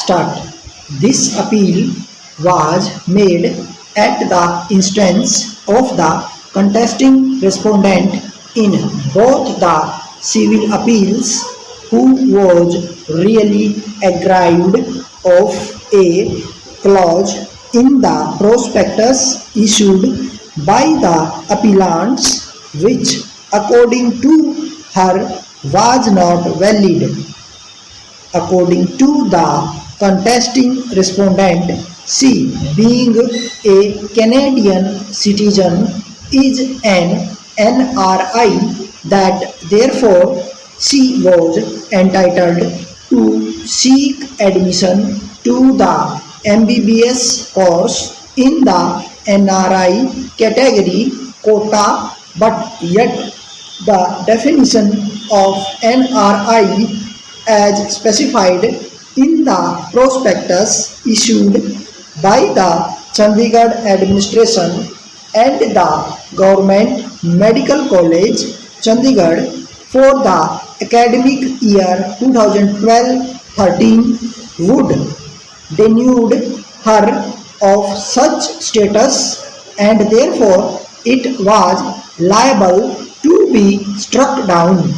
Start. This appeal was made at the instance of the contesting respondent in both the civil appeals, who was really aggrieved of a clause in the prospectus issued by the appellants, which, according to her, was not valid. According to the contesting respondent, she, being a Canadian citizen, is an NRI, that therefore she was entitled to seek admission to the MBBS course in the NRI category quota, but yet the definition of NRI as specified in the prospectus issued by the Chandigarh administration and the Government Medical College, Chandigarh, for the academic year 2012-13 would denude her of such status, and therefore it was liable to be struck down.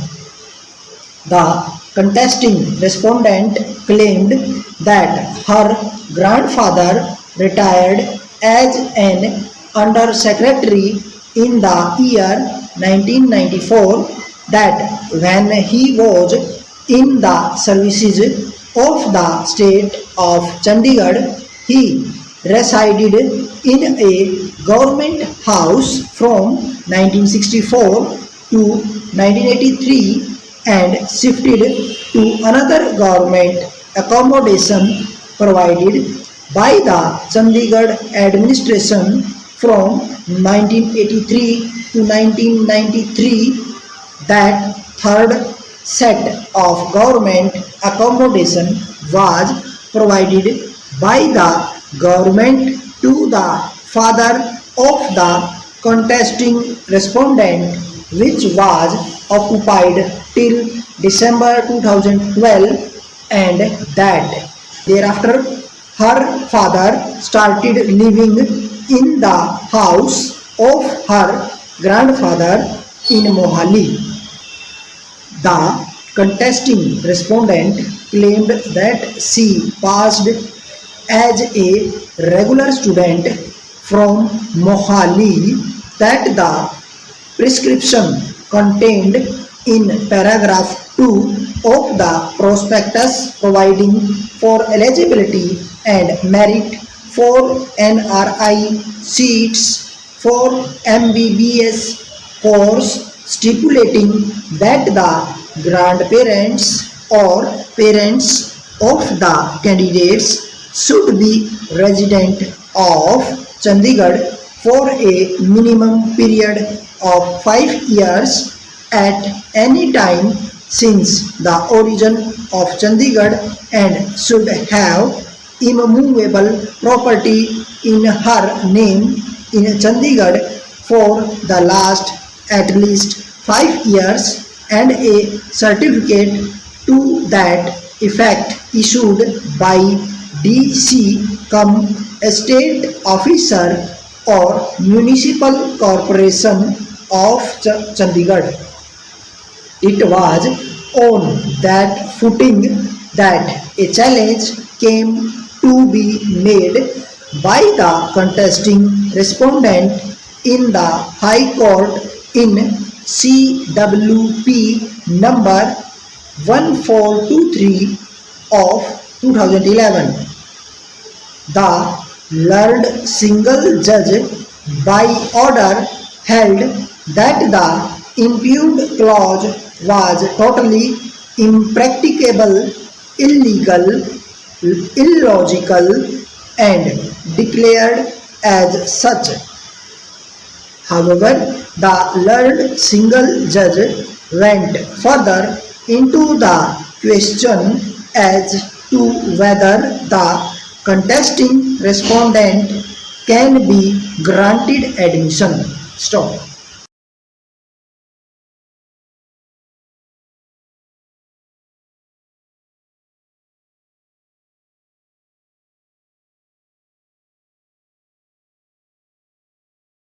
The contesting respondent claimed that her grandfather retired as an undersecretary in the year 1994, that when he was in the services of the state of Chandigarh, he resided in a government house from 1964 to 1983 and shifted to another government accommodation provided by the Chandigarh administration from 1983 to 1993. That third set of government accommodation was provided by the government to the father of the contesting respondent, which was occupied till December 2012, and that thereafter her father started living in the house of her grandfather in Mohali. The contesting respondent claimed that she passed as a regular student from Mohali, that the prescription contained in paragraph 2 of the prospectus providing for eligibility and merit for NRI seats for MBBS course, stipulating that the grandparents or parents of the candidates should be resident of Chandigarh for a minimum period of 5 years at any time since the origin of Chandigarh, and should have immovable property in her name in Chandigarh for the last at least 5 years, and a certificate to that effect issued by DC cum estate officer or municipal corporation of Chandigarh. It was on that footing that a challenge came to be made by the contesting respondent in the High Court in CWP number 1423 of 2011. The learned single judge by order held that the impugned clause was totally impracticable, illegal, illogical, and declared as such. However, the learned single judge went further into the question as to whether the contesting respondent can be granted admission. Stop.